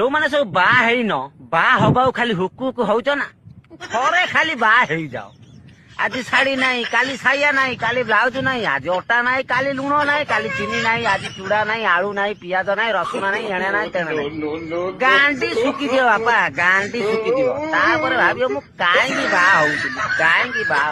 जो मैंने सब बा हवा खाली हुक होच ना थरे खाली बा हो जाओ आज शाड़ी नहीं काली साया नहीं काली ब्लाउज नहीं आज अटा नहीं काली लुण नहीं काली चीनी नहीं आज चूड़ा नहीं आलू नहीं पियाज नहीं रसुण नहीं एणे नहीं तेणे नहीं गांडी सुखी दियो बापा गांडी सुखी दियो तापर भाबियो मु काहेंगी बा होउଥିଲି काहेंगी बा